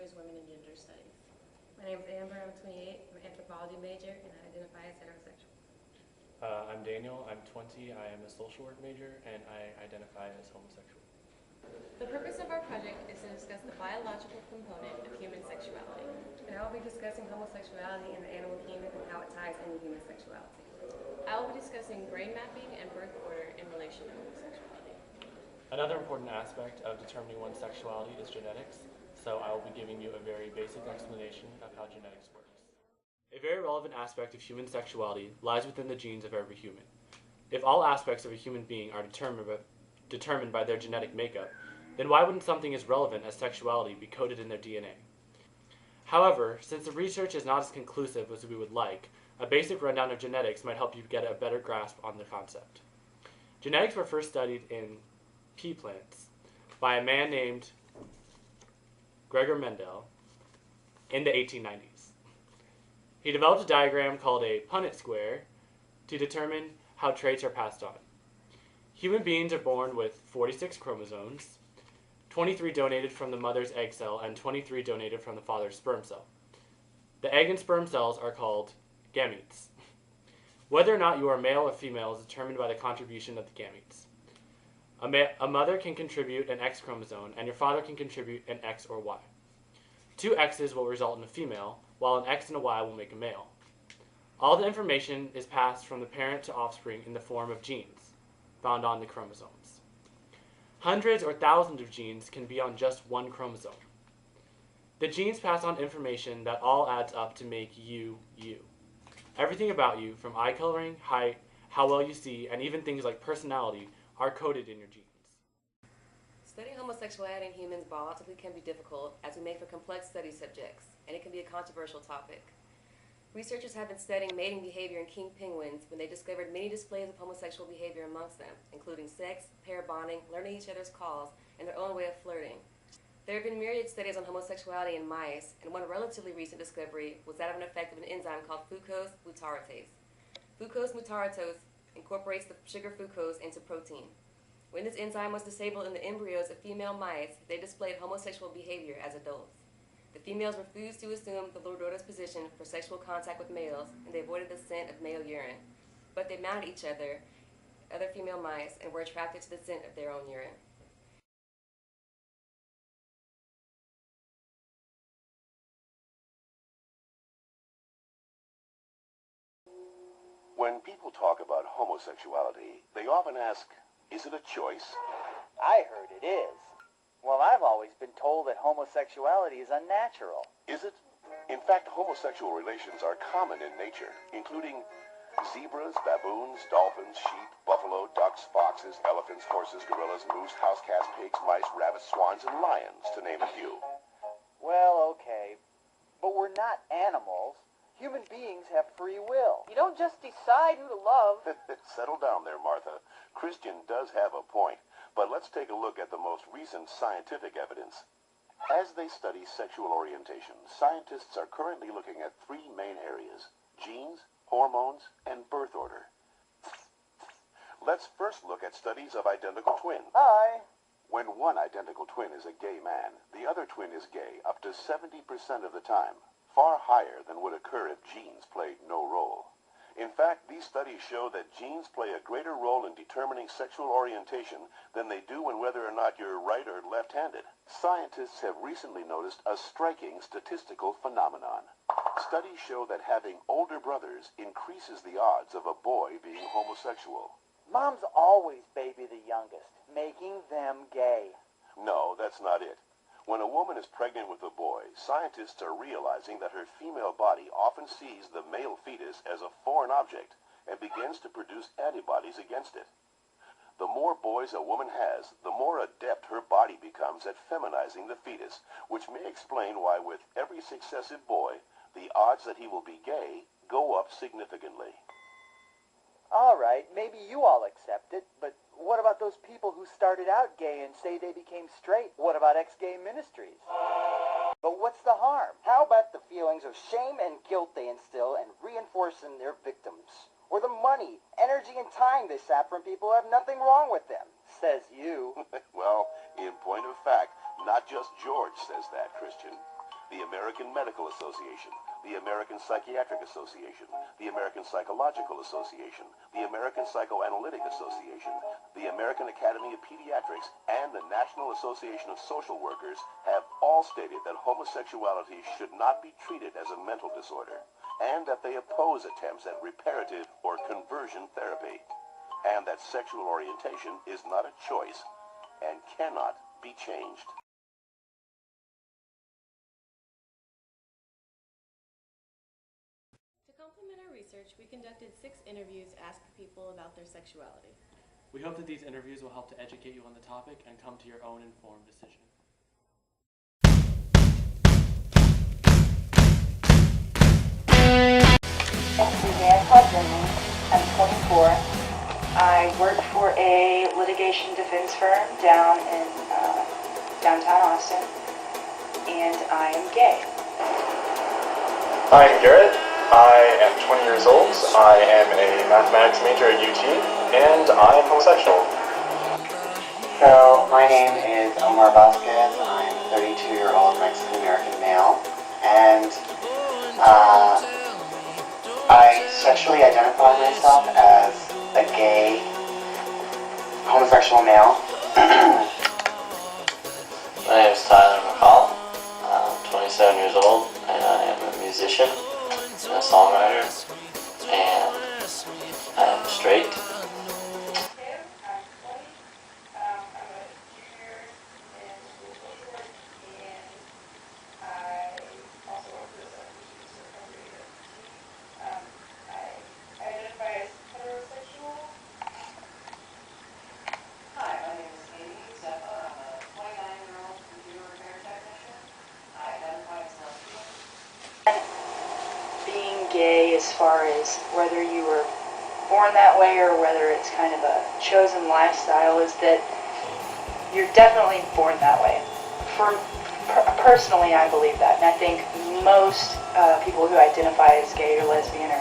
is Women and Gender Studies. My name is Amber, I'm 28, I'm an anthropology major, and I identify as heterosexual. I'm Daniel, I'm 20, I am a social work major, and I identify as homosexual. The purpose of our project is to discuss the biological component of human sexuality. And I will be discussing homosexuality in the animal kingdom and how it ties into human sexuality. I will be discussing brain mapping and birth order in relation to homosexuality. Another important aspect of determining one's sexuality is genetics, so I will be giving you a very basic explanation of how genetics works. A very relevant aspect of human sexuality lies within the genes of every human. If all aspects of a human being are determined by their genetic makeup, then why wouldn't something as relevant as sexuality be coded in their DNA? However, since the research is not as conclusive as we would like, a basic rundown of genetics might help you get a better grasp on the concept. Genetics were first studied in pea plants by a man named Gregor Mendel in the 1890s. He developed a diagram called a Punnett square to determine how traits are passed on. Human beings are born with 46 chromosomes, 23 donated from the mother's egg cell and 23 donated from the father's sperm cell. The egg and sperm cells are called gametes. Whether or not you are male or female is determined by the contribution of the gametes. A mother can contribute an X chromosome, and your father can contribute an X or Y. Two X's will result in a female, while an X and a Y will make a male. All the information is passed from the parent to offspring in the form of genes, found on the chromosomes. Hundreds or thousands of genes can be on just one chromosome. The genes pass on information that all adds up to make you, you. Everything about you, from eye coloring, height, how well you see, and even things like personality, are coded in your genes. Studying homosexuality in humans biologically can be difficult, as we may for complex study subjects, and it can be a controversial topic. Researchers have been studying mating behavior in king penguins when they discovered many displays of homosexual behavior amongst them, including sex, pair bonding, learning each other's calls, and their own way of flirting. There have been myriad studies on homosexuality in mice, and one relatively recent discovery was that of an effect of an enzyme called fucose mutaratase. Fucose mutaratase incorporates the sugar fucose into protein. When this enzyme was disabled in the embryos of female mice, they displayed homosexual behavior as adults. The females refused to assume the lordota's position for sexual contact with males, and they avoided the scent of male urine. But they mounted each other, other female mice, and were attracted to the scent of their own urine. When people talk about homosexuality, they often ask, is it a choice? I heard it is. Well, I've always been told that homosexuality is unnatural. Is it? In fact, homosexual relations are common in nature, including zebras, baboons, dolphins, sheep, buffalo, ducks, foxes, elephants, horses, gorillas, moose, house cats, pigs, mice, rabbits, swans, and lions, to name a few. Well, okay, but we're not animals. Human beings have free will. You don't just decide who to love. Settle down there, Martha. Christian does have a point, but let's take a look at the most recent scientific evidence. As they study sexual orientation, scientists are currently looking at three main areas: genes, hormones, and birth order. Let's first look at studies of identical twins. Hi. When one identical twin is a gay man, the other twin is gay up to 70% of the time, far higher than would occur if genes played no role. In fact, these studies show that genes play a greater role in determining sexual orientation than they do in whether or not you're right or left-handed. Scientists have recently noticed a striking statistical phenomenon. Studies show that having older brothers increases the odds of a boy being homosexual. Moms always baby the youngest, making them gay. No, that's not it. When a woman is pregnant with a boy, scientists are realizing that her female body often sees the male fetus as a foreign object and begins to produce antibodies against it. The more boys a woman has, the more adept her body becomes at feminizing the fetus, which may explain why with every successive boy, the odds that he will be gay go up significantly. All right, maybe you all accept it, but what about those people who started out gay and say they became straight? What about ex-gay ministries? But what's the harm? How about the feelings of shame and guilt they instill and reinforce in their victims? Or the money, energy, and time they sap from people who have nothing wrong with them, says you. Well, in point of fact, not just George says that, Christian. the American Medical Association, the American Psychiatric Association, the American Psychological Association, the American Psychoanalytic Association, the American Academy of Pediatrics, and the National Association of Social Workers have all stated that homosexuality should not be treated as a mental disorder, and that they oppose attempts at reparative or conversion therapy, and that sexual orientation is not a choice and cannot be changed. To complement our research, we conducted 6 interviews asking people about their sexuality. We hope that these interviews will help to educate you on the topic and come to your own informed decision. Suzanne Hudson. I'm 24. I work for a litigation defense firm down in downtown Austin, and I am gay. I'm Garrett. I am 20 years old. I am a mathematics major at UT, and I am homosexual. So, my name is Omar Vasquez. I'm a 32-year-old Mexican-American male, and I sexually identify myself as a gay homosexual male. My name is Tyler McCall. I'm 27 years old, and I am a musician and a songwriter, and I am straight. Being gay, as far as whether you were born that way or whether it's kind of a chosen lifestyle, is that you're definitely born that way. Personally, I believe that, and I think most people who identify as gay or lesbian or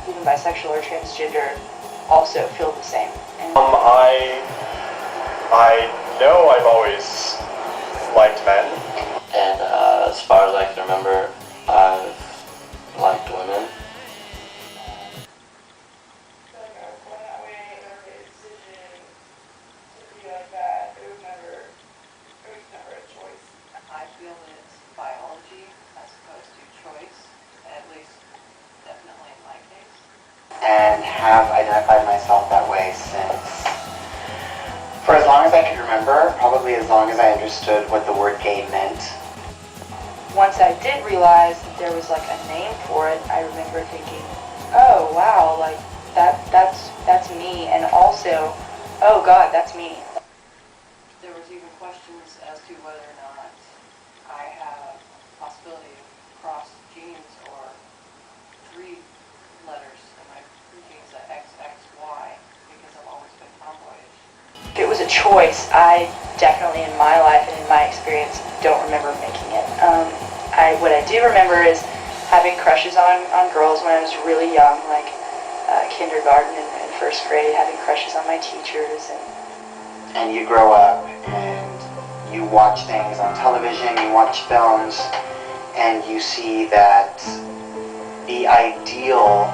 even bisexual or transgender also feel the same. And I know I've always liked men. And as far as I can remember, I've liked women. I feel that it's biology as opposed to choice, at least definitely in my case. And have identified myself that way since, for as long as I can remember, probably as long as I understood what the word gay meant. once I did realize that there was like a name for it, I remember thinking, oh wow, like that's me, and also, oh God, that's me. There was even questions as to whether or not I have possibility of cross genes or 3 letters in my genes, the XXY, because I've always been tomboyish. If it was a choice, I definitely in my life and in my experience don't remember making it. What I do remember is having crushes on girls when I was really young, like kindergarten and first grade, having crushes on my teachers. And you grow up and you watch things on television, you watch films, and you see that the ideal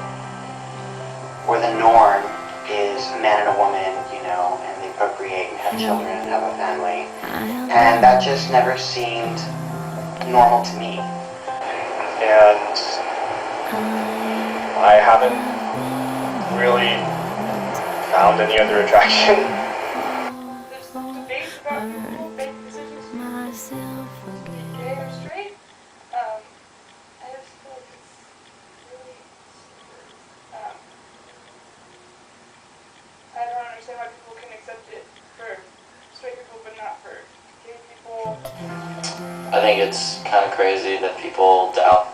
or the norm is a man and a woman, you know, and they procreate and have children and have a family. And that just never seemed normal to me. And I haven't really found any other attraction. There's debate about people make decisions gay or straight. I just feel like it's really stupid. I don't understand why people can accept it for straight people but not for gay people. I think it's kind of crazy that people doubt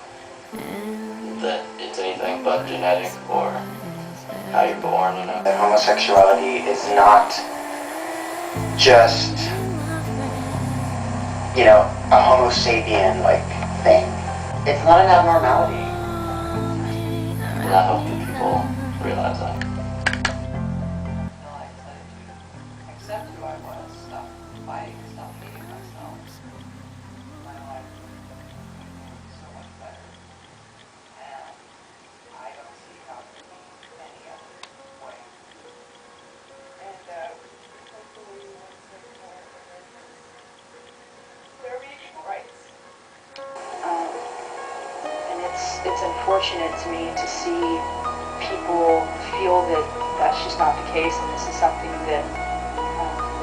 that it's anything but genetic or how you're born, you know. That homosexuality is not just, you know, a Homo sapien like thing. It's not an abnormality. And I hope that people realize that. Until I decided to accept who I was, stop fighting, stop hating myself. My life unfortunate to me to see people feel that that's just not the case, and this is something that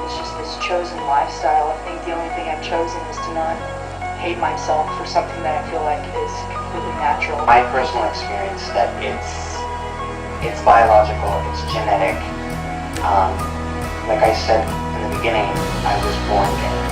it's just this chosen lifestyle. I think the only thing I've chosen is to not hate myself for something that I feel like is completely natural. My personal experience that it's biological, it's genetic. Like I said in the beginning, I was born gay.